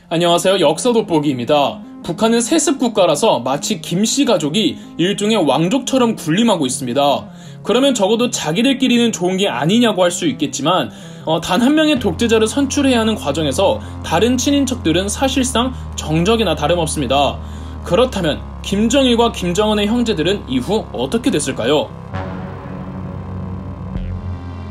안녕하세요. 역사 돋보기입니다. 북한은 세습 국가라서 마치 김씨 가족이 일종의 왕족처럼 군림하고 있습니다. 그러면 적어도 자기들끼리는 좋은 게 아니냐고 할 수 있겠지만 단 한 명의 독재자를 선출해야 하는 과정에서 다른 친인척들은 사실상 정적이나 다름없습니다. 그렇다면 김정일과 김정은의 형제들은 이후 어떻게 됐을까요?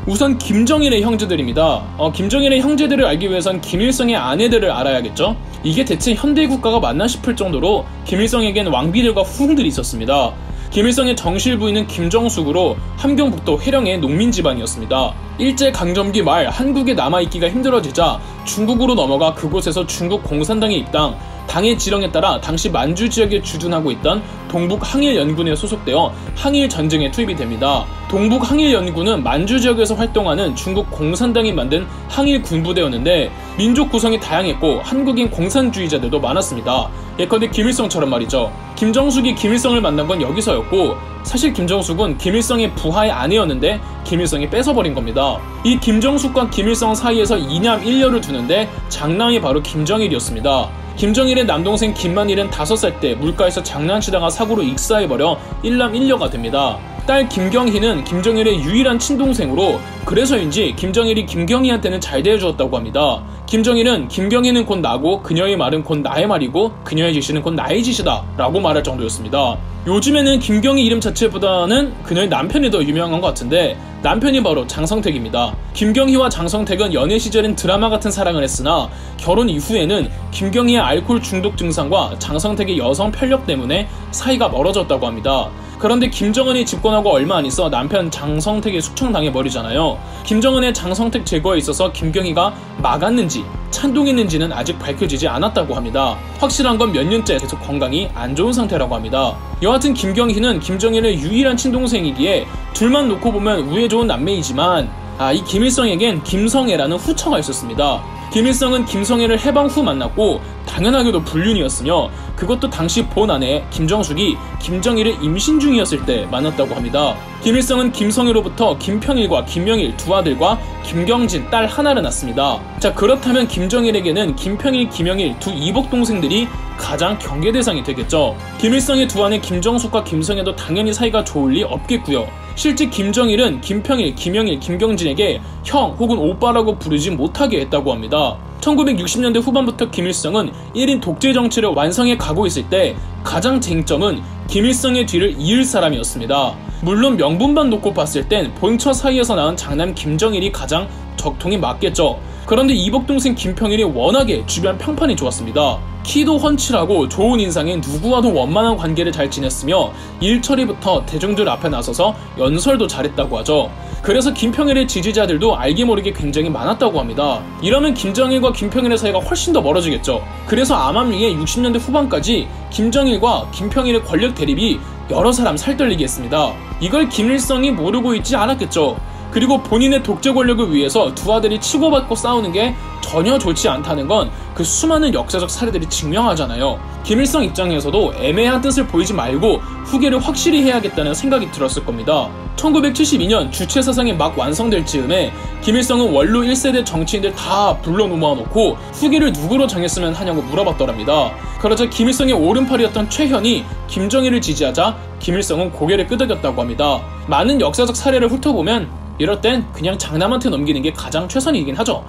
우선 김정일의 형제들입니다. 김정일의 형제들을 알기 위해선 김일성의 아내들을 알아야겠죠? 이게 대체 현대 국가가 맞나 싶을 정도로 김일성에겐 왕비들과 후궁들이 있었습니다. 김일성의 정실 부인은 김정숙으로 함경북도 회령의 농민 집안이었습니다. 일제강점기 말 한국에 남아있기가 힘들어지자 중국으로 넘어가 그곳에서 중국 공산당에 입당, 당의 지령에 따라 당시 만주 지역에 주둔하고 있던 동북항일연군에 소속되어 항일전쟁에 투입이 됩니다. 동북항일연군은 만주 지역에서 활동하는 중국 공산당이 만든 항일군부대였는데 민족 구성이 다양했고 한국인 공산주의자들도 많았습니다. 예컨대 김일성처럼 말이죠. 김정숙이 김일성을 만난 건 여기서였고 사실 김정숙은 김일성의 부하의 아내였는데 김일성이 뺏어버린 겁니다. 이 김정숙과 김일성 사이에서 이남 1녀를 두는데 장남이 바로 김정일이었습니다. 김정일의 남동생 김만일은 5살 때 물가에서 장난치다가 사고로 익사해버려 1남 1녀가 됩니다. 딸 김경희는 김정일의 유일한 친동생으로 그래서인지 김정일이 김경희한테는 잘 대해주었다고 합니다. 김정일은 김경희는 곧 나고 그녀의 말은 곧 나의 말이고 그녀의 지시는 곧 나의 지시다 라고 말할 정도였습니다. 요즘에는 김경희 이름 자체보다는 그녀의 남편이 더 유명한 것 같은데 남편이 바로 장성택입니다. 김경희와 장성택은 연애 시절엔 드라마 같은 사랑을 했으나 결혼 이후에는 김경희의 알코올 중독 증상과 장성택의 여성 편력 때문에 사이가 멀어졌다고 합니다. 그런데 김정은이 집권하고 얼마 안 있어 남편 장성택이 숙청당해버리잖아요. 김정은의 장성택 제거에 있어서 김경희가 막았는지 찬동했는지는 아직 밝혀지지 않았다고 합니다. 확실한 건 몇 년째 계속 건강이 안 좋은 상태라고 합니다. 여하튼 김경희는 김정일의 유일한 친동생이기에 둘만 놓고 보면 우애 좋은 남매이지만 이 김일성에겐 김성애라는 후처가 있었습니다. 김일성은 김성애를 해방 후 만났고 당연하게도 불륜이었으며 그것도 당시 본 아내 김정숙이 김정일을 임신 중이었을 때 만났다고 합니다. 김일성은 김성애로부터 김평일과 김명일 두 아들과 김경진 딸 하나를 낳습니다. 자, 그렇다면 김정일에게는 김평일, 김명일 두 이복 동생들이 가장 경계 대상이 되겠죠. 김일성의 두 아내 김정숙과 김성애도 당연히 사이가 좋을 리 없겠고요. 실제 김정일은 김평일, 김명일, 김경진에게 형 혹은 오빠라고 부르지 못하게 했다고 합니다. 1960년대 후반부터 김일성은 1인 독재 정치를 완성해 가고 있을 때 가장 쟁점은 김일성의 뒤를 이을 사람이었습니다. 물론 명분만 놓고 봤을 땐 본처 사이에서 낳은 장남 김정일이 가장 적통이 맞겠죠. 그런데 이복동생 김평일이 워낙에 주변 평판이 좋았습니다. 키도 훤칠하고 좋은 인상에 누구와도 원만한 관계를 잘 지냈으며 일 처리부터 대중들 앞에 나서서 연설도 잘했다고 하죠. 그래서 김평일의 지지자들도 알게 모르게 굉장히 많았다고 합니다. 이러면 김정일과 김평일의 사이가 훨씬 더 멀어지겠죠. 그래서 암암리에 60년대 후반까지 김정일과 김평일의 권력 대립이 여러 사람 살떨리게 했습니다. 이걸 김일성이 모르고 있지 않았겠죠. 그리고 본인의 독재 권력을 위해서 두 아들이 치고받고 싸우는 게 전혀 좋지 않다는 건 그 수많은 역사적 사례들이 증명하잖아요. 김일성 입장에서도 애매한 뜻을 보이지 말고 후계를 확실히 해야겠다는 생각이 들었을 겁니다. 1972년 주체사상이 막 완성될 즈음에 김일성은 원로 1세대 정치인들 다 불러 모아놓고 후계를 누구로 정했으면 하냐고 물어봤더랍니다. 그러자 김일성의 오른팔이었던 최현이 김정일을 지지하자 김일성은 고개를 끄덕였다고 합니다. 많은 역사적 사례를 훑어보면 이럴 땐 그냥 장남한테 넘기는 게 가장 최선이긴 하죠.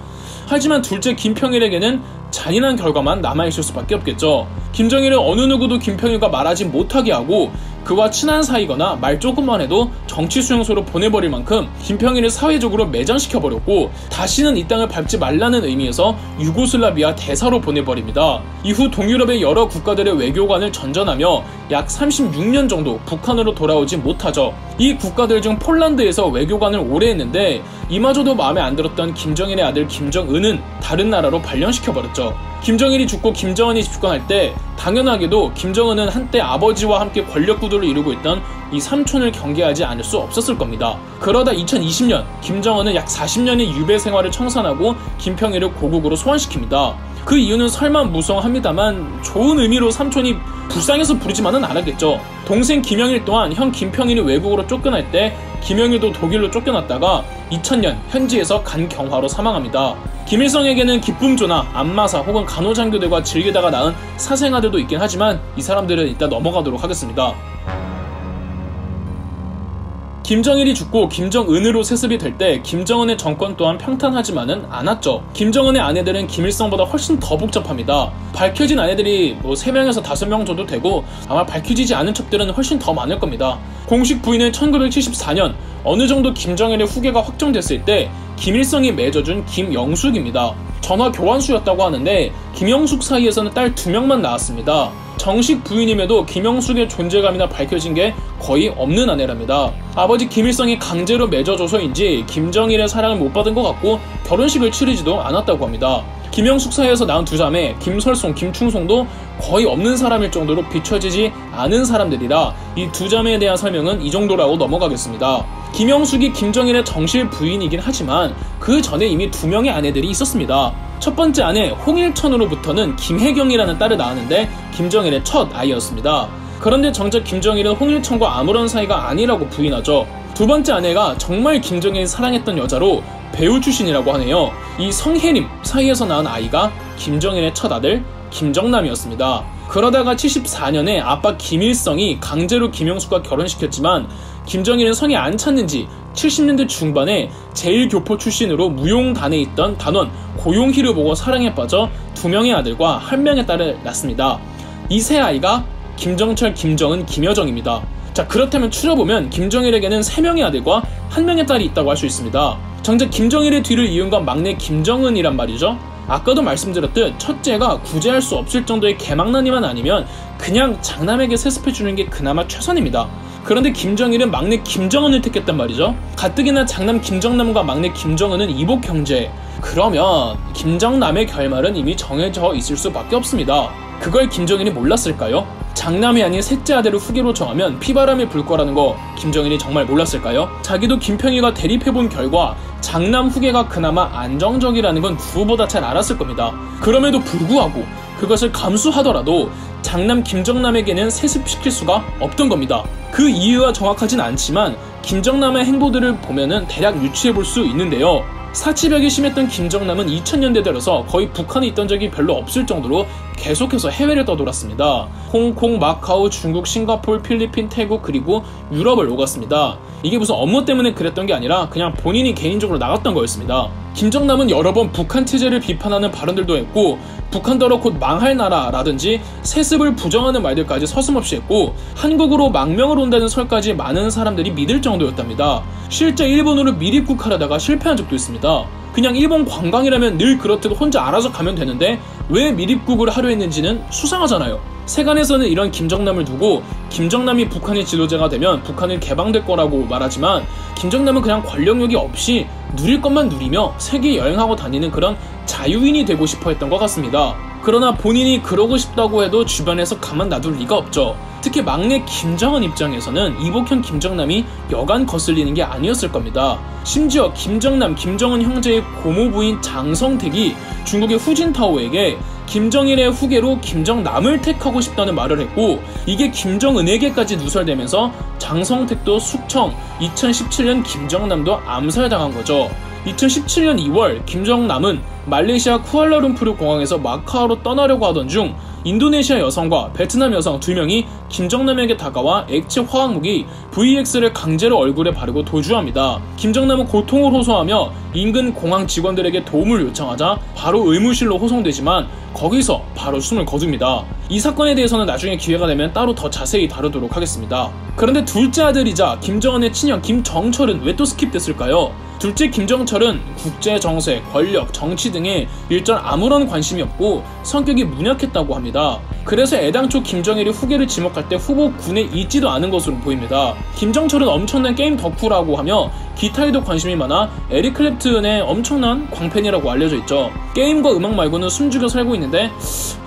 하지만 둘째 김평일에게는 잔인한 결과만 남아있을 수밖에 없겠죠. 김정일은 어느 누구도 김평일과 말하지 못하게 하고 그와 친한 사이거나 말 조금만 해도 정치 수용소로 보내버릴 만큼 김평일을 사회적으로 매장시켜버렸고 다시는 이 땅을 밟지 말라는 의미에서 유고슬라비아 대사로 보내버립니다. 이후 동유럽의 여러 국가들의 외교관을 전전하며 약 36년 정도 북한으로 돌아오지 못하죠. 이 국가들 중 폴란드에서 외교관을 오래 했는데 이마저도 마음에 안 들었던 김정일의 아들 김정은은 다른 나라로 발령시켜버렸죠. 김정일이 죽고 김정은이 집권할 때 당연하게도 김정은은 한때 아버지와 함께 권력 구도를 이루고 있던 이 삼촌을 경계하지 않을 수 없었을 겁니다. 그러다 2020년 김정은은 약 40년의 유배 생활을 청산하고 김평일을 고국으로 소환시킵니다. 그 이유는 설만무성합니다만 좋은 의미로 삼촌이 불쌍해서 부르지만은 않았겠죠. 동생 김영일 또한 형 김평일이 외국으로 쫓겨날 때 김영일도 독일로 쫓겨났다가 2000년 현지에서 간경화로 사망합니다. 김일성에게는 기쁨조나 안마사 혹은 간호장교들과 즐기다가 낳은 사생아들도 있긴 하지만 이 사람들은 이따 넘어가도록 하겠습니다. 김정일이 죽고 김정은으로 세습이 될 때 김정은의 정권 또한 평탄하지만은 않았죠. 김정은의 아내들은 김일성보다 훨씬 더 복잡합니다. 밝혀진 아내들이 3명에서 5명 정도 되고 아마 밝혀지지 않은 척들은 훨씬 더 많을 겁니다. 공식 부인은 1974년 어느 정도 김정일의 후계가 확정됐을 때 김일성이 맺어준 김영숙입니다. 전화 교환수였다고 하는데 김영숙 사이에서는 딸 2명만 낳았습니다. 정식 부인임에도 김영숙의 존재감이나 밝혀진 게 거의 없는 아내랍니다. 아버지 김일성이 강제로 맺어줘서인지 김정일의 사랑을 못 받은 것 같고 결혼식을 치르지도 않았다고 합니다. 김영숙 사이에서 낳은 2자매 김설송, 김충송도 거의 없는 사람일 정도로 비춰지지 않은 사람들이라 이 2자매에 대한 설명은 이 정도라고 넘어가겠습니다. 김영숙이 김정일의 정실 부인이긴 하지만 그 전에 이미 2명의 아내들이 있었습니다. 첫 번째 아내 홍일천으로부터는 김혜경이라는 딸을 낳았는데 김정일의 첫 아이였습니다. 그런데 정작 김정일은 홍일천과 아무런 사이가 아니라고 부인하죠. 두 번째 아내가 정말 김정일이 사랑했던 여자로 배우 출신이라고 하네요. 이 성혜림 사이에서 낳은 아이가 김정일의 첫 아들 김정남이었습니다. 그러다가 74년에 아빠 김일성이 강제로 김영숙과 결혼시켰지만 김정일은 성에 안 찼는지 70년대 중반에 제1교포 출신으로 무용단에 있던 단원 고용희를 보고 사랑에 빠져 2명의 아들과 1명의 딸을 낳습니다. 이 세 아이가 김정철, 김정은, 김여정입니다. 자, 그렇다면 추려보면 김정일에게는 3명의 아들과 1명의 딸이 있다고 할 수 있습니다. 정작 김정일의 뒤를 이은 건 막내 김정은이란 말이죠. 아까도 말씀드렸듯 첫째가 구제할 수 없을 정도의 개망나니만 아니면 그냥 장남에게 세습해주는 게 그나마 최선입니다. 그런데 김정일은 막내 김정은을 택했단 말이죠. 가뜩이나 장남 김정남과 막내 김정은은 이복 형제. 그러면 김정남의 결말은 이미 정해져 있을 수밖에 없습니다. 그걸 김정일이 몰랐을까요? 장남이 아닌 셋째 아들을 후계로 정하면 피바람이 불 거라는 거 김정일이 정말 몰랐을까요? 자기도 김평희가 대립해본 결과 장남 후계가 그나마 안정적이라는 건 누구보다 잘 알았을 겁니다. 그럼에도 불구하고 그것을 감수하더라도 장남 김정남에게는 세습시킬 수가 없던 겁니다. 그 이유가 정확하진 않지만 김정남의 행보들을 보면은 대략 유추해볼 수 있는데요. 사치벽이 심했던 김정남은 2000년대 들어서 거의 북한에 있던 적이 별로 없을 정도로 계속해서 해외를 떠돌았습니다. 홍콩, 마카오, 중국, 싱가포르, 필리핀, 태국 그리고 유럽을 오갔습니다. 이게 무슨 업무 때문에 그랬던 게 아니라 그냥 본인이 개인적으로 나갔던 거였습니다. 김정남은 여러 번 북한 체제를 비판하는 발언들도 했고 북한더러 곧 망할 나라라든지 세습을 부정하는 말들까지 서슴없이 했고 한국으로 망명을 온다는 설까지 많은 사람들이 믿을 정도였답니다. 실제 일본으로 밀입국하려다가 실패한 적도 있습니다. 그냥 일본 관광이라면 늘 그렇듯 혼자 알아서 가면 되는데 왜 밀입국을 하려 했는지는 수상하잖아요. 세간에서는 이런 김정남을 두고 김정남이 북한의 지도자가 되면 북한은 개방될 거라고 말하지만 김정남은 그냥 권력욕이 없이 누릴 것만 누리며 세계 여행하고 다니는 그런 자유인이 되고 싶어 했던 것 같습니다. 그러나 본인이 그러고 싶다고 해도 주변에서 가만 놔둘 리가 없죠. 특히 막내 김정은 입장에서는 이복형 김정남이 여간 거슬리는 게 아니었을 겁니다. 심지어 김정남, 김정은 형제의 고모부인 장성택이 중국의 후진타오에게 김정일의 후계로 김정남을 택하고 싶다는 말을 했고 이게 김정은에게까지 누설되면서 장성택도 숙청, 2017년 김정남도 암살당한 거죠. 2017년 2월 김정남은 말레이시아 쿠알라룸푸르 공항에서 마카오로 떠나려고 하던 중 인도네시아 여성과 베트남 여성 2명이 김정남에게 다가와 액체 화학무기 VX를 강제로 얼굴에 바르고 도주합니다. 김정남은 고통을 호소하며 인근 공항 직원들에게 도움을 요청하자 바로 의무실로 호송되지만 거기서 바로 숨을 거둡니다. 이 사건에 대해서는 나중에 기회가 되면 따로 더 자세히 다루도록 하겠습니다. 그런데 둘째 아들이자 김정은의 친형 김정철은 왜 또 스킵됐을까요? 둘째 김정철은 국제 정세, 권력, 정치 등에 일전 아무런 관심이 없고 성격이 문약했다고 합니다. 그래서 애당초 김정일이 후계를 지목할 때 후보군에 있지도 않은 것으로 보입니다. 김정철은 엄청난 게임 덕후라고 하며 기타에도 관심이 많아 에릭 클랩튼의 엄청난 광팬이라고 알려져 있죠. 게임과 음악 말고는 숨죽여 살고 있는데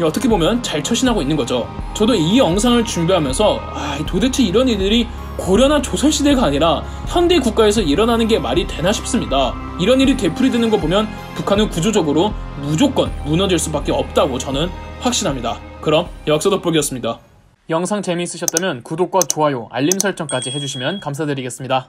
어떻게 보면 잘 처신하고 있는 거죠. 저도 이 영상을 준비하면서 도대체 이런 일들이 고려나 조선시대가 아니라 현대 국가에서 일어나는 게 말이 되나 싶습니다. 이런 일이 되풀이되는 거 보면 북한은 구조적으로 무조건 무너질 수밖에 없다고 저는 확신합니다. 그럼 역사 돋보기였습니다. 영상 재미있으셨다면 구독과 좋아요, 알림 설정까지 해주시면 감사드리겠습니다.